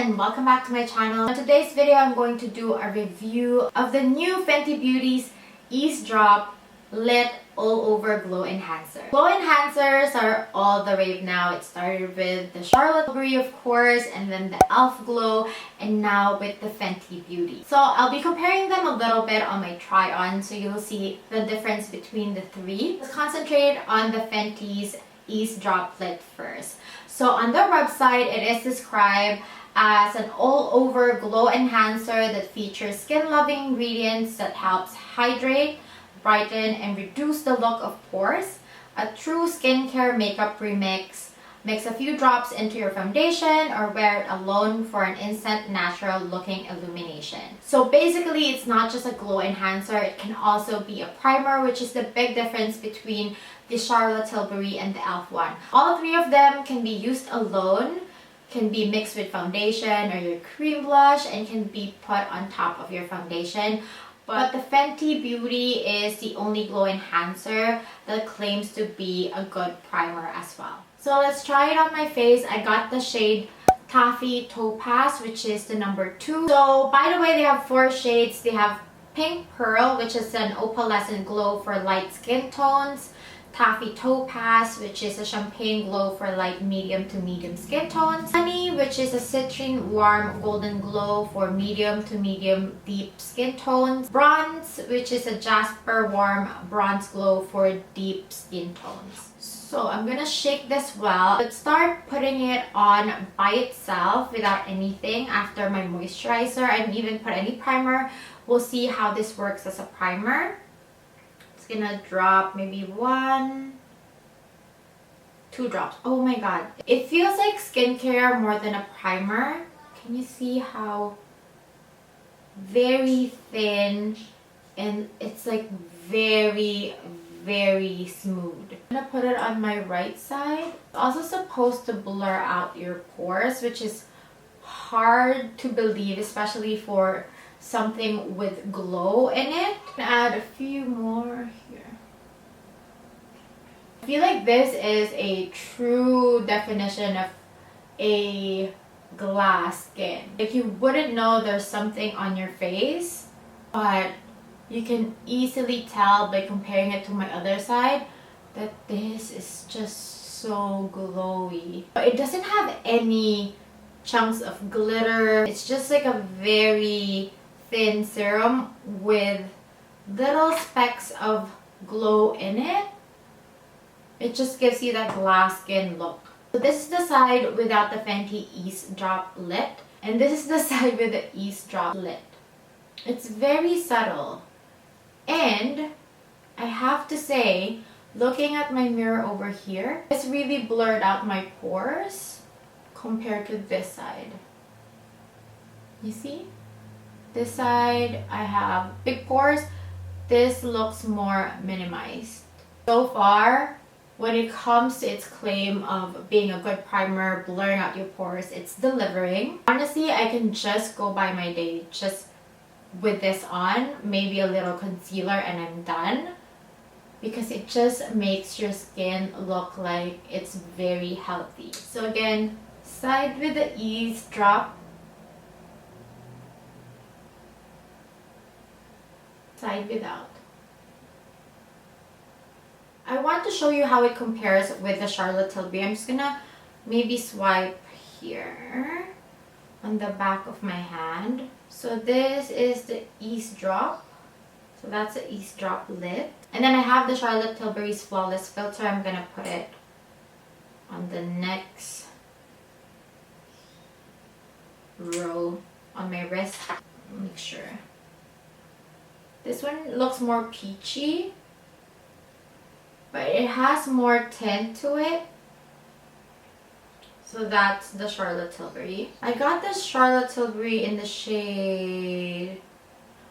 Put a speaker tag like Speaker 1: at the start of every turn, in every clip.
Speaker 1: and welcome back to my channel. In today's video, I'm going to do a review of the new Fenty Beauty's Eaze Drop Lit All Over Glow Enhancer. Glow enhancers are all the rave now. It started with the Charlotte Tilbury, of course, and then the e.l.f. Glow, and now with the Fenty Beauty. So I'll be comparing them a little bit on my try-on, so you'll see the difference between the three. Let's concentrate on the Fenty's Eaze Drop Lit first. So on their website, it is described as an all-over glow enhancer that features skin-loving ingredients that helps hydrate, brighten, and reduce the look of pores. A true skincare makeup remix. Mix a few drops into your foundation or wear it alone for an instant natural looking illumination. So basically, it's not just a glow enhancer, it can also be a primer, which is the big difference between the Charlotte Tilbury and the e.l.f. one. All three of them can be used alone, can be mixed with foundation or your cream blush, and can be put on top of your foundation. But the Fenty Beauty is the only glow enhancer that claims to be a good primer as well. So let's try it on my face. I got the shade Taffy Topaz, which is the number 2. So by the way, they have 4 shades. They have Pink Pearl, which is an opalescent glow for light skin tones. Taffy Topaz, which is a champagne glow for light medium to medium skin tones. Honey, which is a citrine warm golden glow for medium to medium deep skin tones. Bronze, which is a jasper warm bronze glow for deep skin tones. So I'm gonna shake this well. Let's start putting it on by itself without anything after my moisturizer. I didn't even put any primer. We'll see how this works as a primer. It's gonna drop maybe 1, 2 drops. Oh my god. It feels like skincare more than a primer. Can you see how very thin and it's like very smooth. I'm gonna put it on my right side. It's also supposed to blur out your pores, which is hard to believe, especially for something with glow in it. Add a few more here. I feel like this is a true definition of a glass skin. Like, you wouldn't know there's something on your face, but you can easily tell by comparing it to my other side that this is just so glowy. But it doesn't have any chunks of glitter. It's just like a very thin serum with little specks of glow in it. It just gives you that glass skin look. So this is the side without the Fenty Eaze Drop Lit, and this is the side with the Eaze Drop Lit. It's very subtle, and I have to say, looking at my mirror over here, it's really blurred out my pores compared to this side. You see? This side, I have big pores. This looks more minimized. So far, when it comes to its claim of being a good primer, blurring out your pores, it's delivering. Honestly, I can just go by my day just with this on, maybe a little concealer, and I'm done. Because it just makes your skin look like it's very healthy. So again, side with the Eaze Drop, side without. I want to show you how it compares with the Charlotte Tilbury. I'm just gonna maybe swipe here on the back of my hand. So this is the Eaze Drop. So that's the Eaze Drop Lit. And then I have the Charlotte Tilbury's Flawless Filter. I'm gonna put it on the next row on my wrist. Make sure. This one looks more peachy, but it has more tint to it. So that's the Charlotte Tilbury. I got this Charlotte Tilbury in the shade,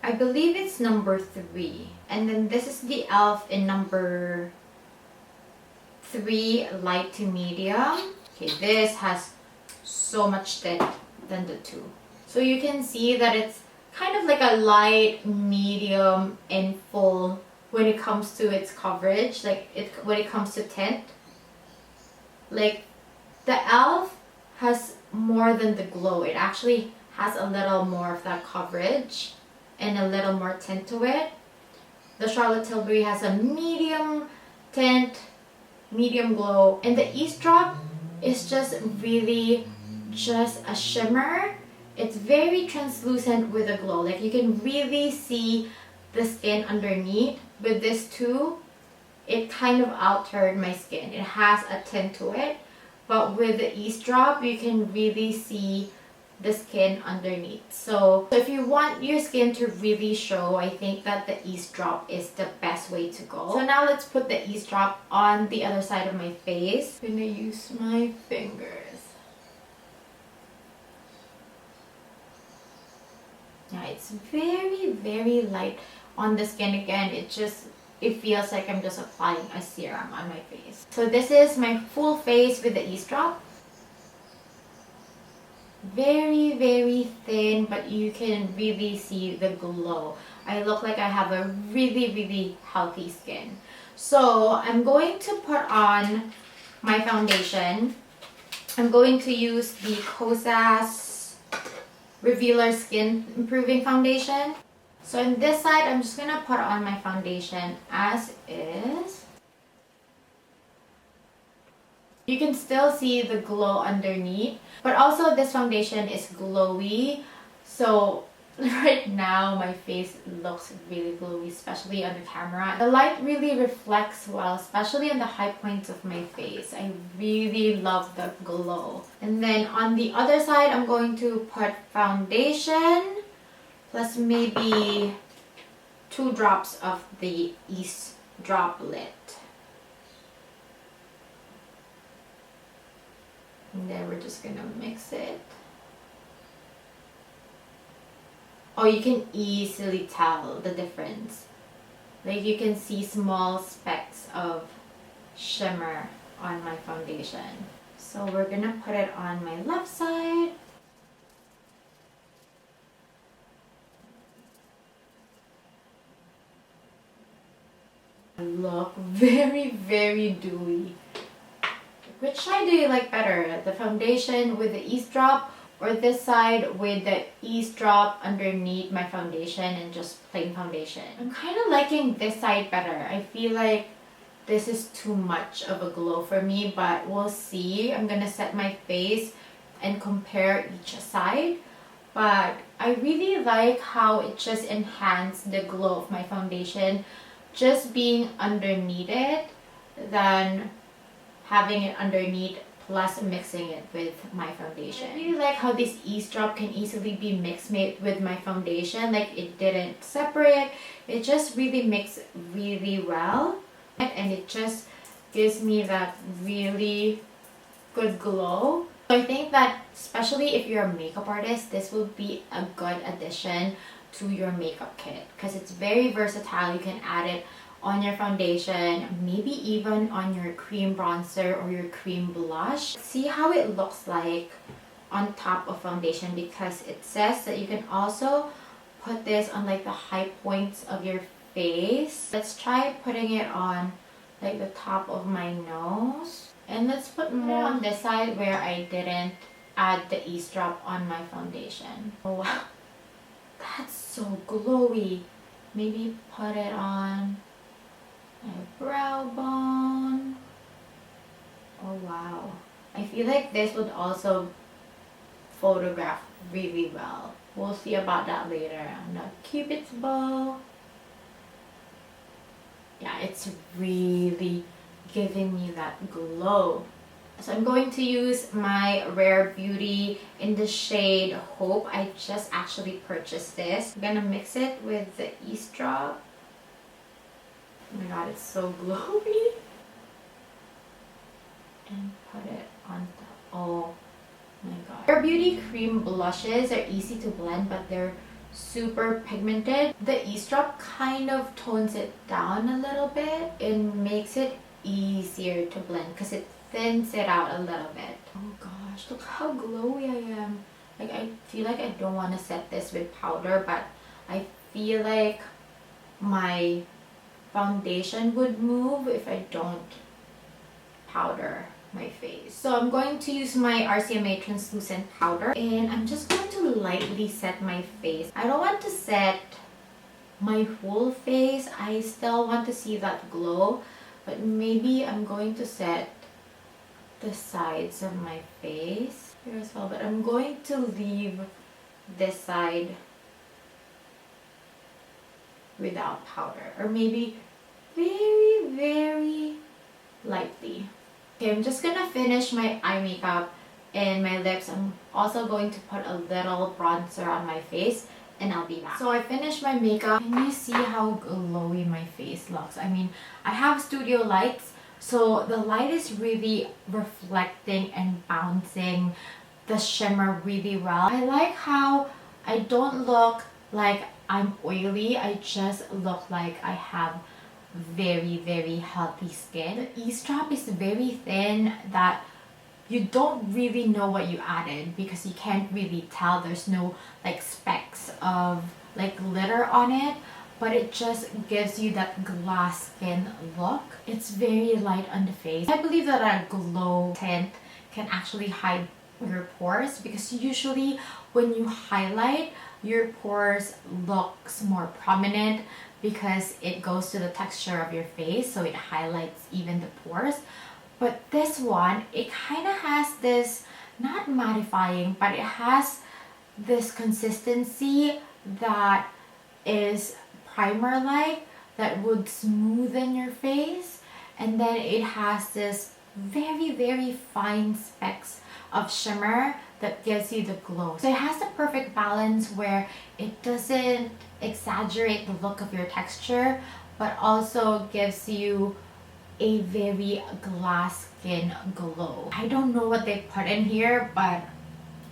Speaker 1: I believe it's number 3. And then this is the e.l.f. in number 3, light to medium. Okay, this has so much tint than the 2. So you can see that it's kind of like a light, medium, and full when it comes to its coverage. Like when it comes to tint. Like the e.l.f. has more than the glow. It actually has a little more of that coverage and a little more tint to it. The Charlotte Tilbury has a medium tint, medium glow, and the Eaze Drop is just really just a shimmer. It's very translucent with a glow. Like you can really see the skin underneath. With this too, it kind of altered my skin. It has a tint to it, but with the Eaze Drop, you can really see the skin underneath. So if you want your skin to really show, I think that the Eaze Drop is the best way to go. So now let's put the Eaze Drop on the other side of my face. I'm gonna use my fingers. Yeah, it's very, very light on the skin. Again, it feels like I'm just applying a serum on my face. So this is my full face with the Eaze Drop. Very, very thin, but you can really see the glow. I look like I have a really, really healthy skin. So I'm going to put on my foundation. I'm going to use the Kosas Revealer Skin Improving Foundation. So on this side, I'm just gonna put on my foundation as is. You can still see the glow underneath, but also this foundation is glowy. So right now my face looks really glowy, especially on the camera. The light really reflects well, especially on the high points of my face. I really love the glow. And then on the other side, I'm going to put foundation plus maybe 2 drops of the Eaze Droplet. And then we're just gonna mix it. Oh, you can easily tell the difference. Like you can see small specks of shimmer on my foundation. So we're gonna put it on my left side. Look very, very dewy. Which side do you like better? The foundation with the Eaze Drop, or this side with the Eaze Drop underneath my foundation and just plain foundation? I'm kind of liking this side better. I feel like this is too much of a glow for me, but we'll see. I'm gonna set my face and compare each side. But I really like how it just enhanced the glow of my foundation just being underneath it than having it underneath plus mixing it with my foundation. I really like how this Eaze Drop can easily be mixed with my foundation. Like it didn't separate. It just really mixed really well. And it just gives me that really good glow. So I think that especially if you're a makeup artist, this will be a good addition to your makeup kit because it's very versatile. You can add it on your foundation, maybe even on your cream bronzer or your cream blush. See how it looks like on top of foundation, because it says that you can also put this on like the high points of your face. Let's try putting it on like the top of my nose, and let's put more on this side where I didn't add the Eaze Drop on my foundation. Oh wow, that's so glowy. Maybe put it on my brow bone. Oh wow, I feel like this would also photograph really well. We'll see about that later. On the Cupid's bow. Yeah, it's really giving me that glow. So I'm going to use my Rare Beauty in the shade Hope. I just actually purchased this. I'm gonna mix it with the Eaze Drop. Oh my god, it's so glowy. And put it on top. Oh my god. Rare Beauty cream blushes are easy to blend, but they're super pigmented. The Eaze Drop kind of tones it down a little bit and makes it easier to blend because it thins it out a little bit. Oh gosh, look how glowy I am. Like I feel like I don't want to set this with powder, but I feel like my foundation would move if I don't powder my face. So I'm going to use my RCMA translucent powder and I'm just going to lightly set my face. I don't want to set my whole face. I still want to see that glow, but maybe I'm going to set the sides of my face here as well, but I'm going to leave this side without powder, or maybe very lightly. Okay, I'm just gonna finish my eye makeup and my lips. I'm also going to put a little bronzer on my face and I'll be back. So I finished my makeup. Can you see how glowy my face looks? I mean, I have studio lights, so the light is really reflecting and bouncing the shimmer really well. I like how I don't look like I'm oily. I just look like I have very healthy skin. The Eaze drop is very thin that you don't really know what you added because you can't really tell. There's no like specks of like glitter on it, but it just gives you that glass skin look. It's very light on the face. I believe that a glow tint can actually hide your pores because usually when you highlight, your pores looks more prominent because it goes to the texture of your face, so it highlights even the pores. But this one, it kind of has this, not mattifying, but it has this consistency that is primer-like, that would smoothen your face, and then it has this very fine specks of shimmer that gives you the glow. So it has the perfect balance where it doesn't exaggerate the look of your texture, but also gives you a very glass skin glow. I don't know what they put in here, but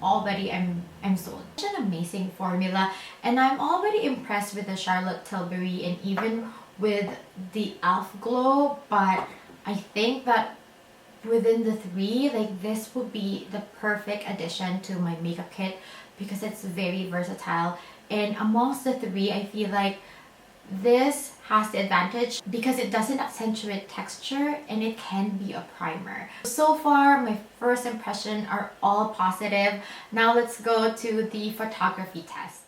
Speaker 1: already I'm sold. Such an amazing formula, and I'm already impressed with the Charlotte Tilbury and even with the e.l.f. glow, but I think that within the three, like this would be the perfect addition to my makeup kit because it's very versatile. And amongst the three, I feel like this has the advantage because it doesn't accentuate texture and it can be a primer. So far, my first impression are all positive. Now let's go to the photography test.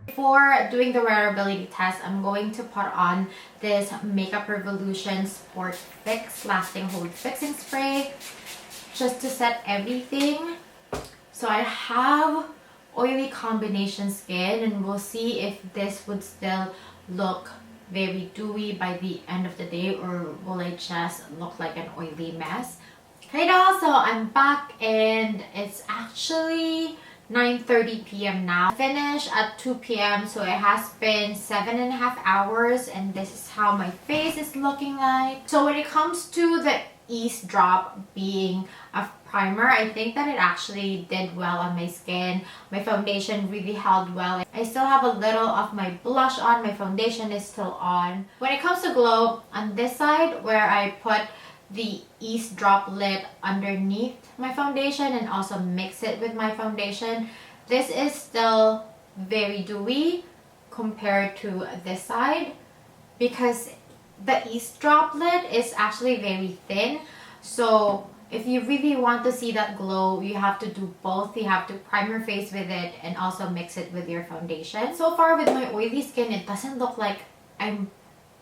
Speaker 1: Before doing the wearability test, I'm going to put on this Makeup Revolution Sport Fix Lasting Hold Fixing Spray just to set everything. So I have oily combination skin and we'll see if this would still look very dewy by the end of the day, or will I just look like an oily mess. Hey y'all, so I'm back and it's actually 9:30 p.m. now. I finished at 2 p.m. so it has been 7.5 hours and this is how my face is looking like. So when it comes to the Eaze drop being a primer, I think that it actually did well on my skin. My foundation really held well. I still have a little of my blush on. My foundation is still on. When it comes to glow, on this side where I put the Eaze drop lid underneath my foundation and also mix it with my foundation, this is still very dewy compared to this side because the Eaze drop lid is actually very thin. So if you really want to see that glow, you have to do both. You have to prime your face with it and also mix it with your foundation. So far with my oily skin, it doesn't look like I'm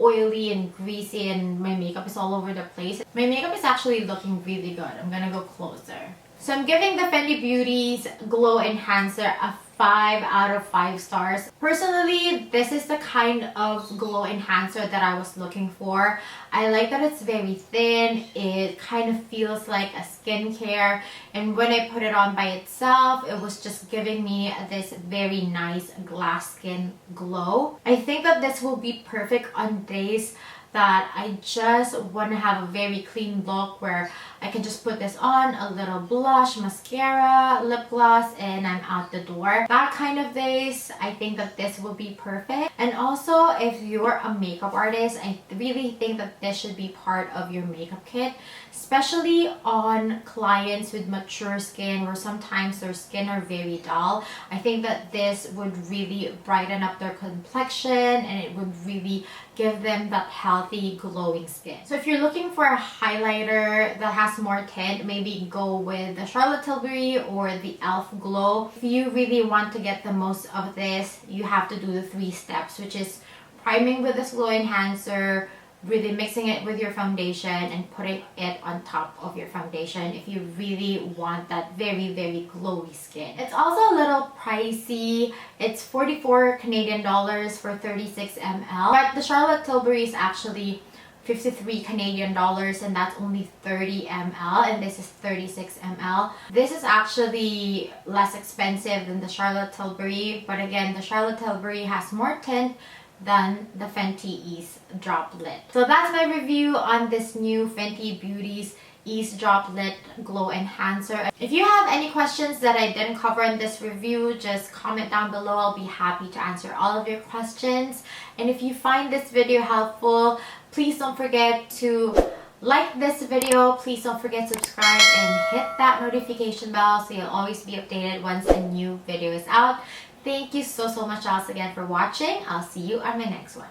Speaker 1: oily and greasy and my makeup is all over the place. My makeup is actually looking really good. I'm gonna go closer. So I'm giving the Fenty Beauty's Glow Enhancer a 5 out of 5 stars. Personally, this is the kind of glow enhancer that I was looking for. I like that it's very thin. It kind of feels like a skincare, and when I put it on by itself, it was just giving me this very nice glass skin glow. I think that this will be perfect on days that I just want to have a very clean look where I can just put this on, a little blush, mascara, lip gloss, and I'm out the door. That kind of days, I think that this will be perfect. And also, if you're a makeup artist, I really think that this should be part of your makeup kit, especially on clients with mature skin where sometimes their skin are very dull. I think that this would really brighten up their complexion and it would really give them that healthy glowing skin. So if you're looking for a highlighter that has more tint, maybe go with the Charlotte Tilbury or the e.l.f. Glow. If you really want to get the most of this, you have to do the 3 steps, which is priming with this glow enhancer, really mixing it with your foundation, and putting it on top of your foundation if you really want that very glowy skin. It's also a little pricey. It's 44 Canadian dollars for 36 ml, but the Charlotte Tilbury is actually 53 Canadian dollars, and that's only 30 ml, and this is 36 ml. This is actually less expensive than the Charlotte Tilbury, but again, the Charlotte Tilbury has more tint than the Fenty Eaze Drop Lip. So that's my review on this new Fenty Beauty's Eaze Drop Lip Glow Enhancer. If you have any questions that I didn't cover in this review, just comment down below. I'll be happy to answer all of your questions. And if you find this video helpful, please don't forget to like this video. Please don't forget to subscribe and hit that notification bell so you'll always be updated once a new video is out. Thank you so much once again for watching. I'll see you on my next one.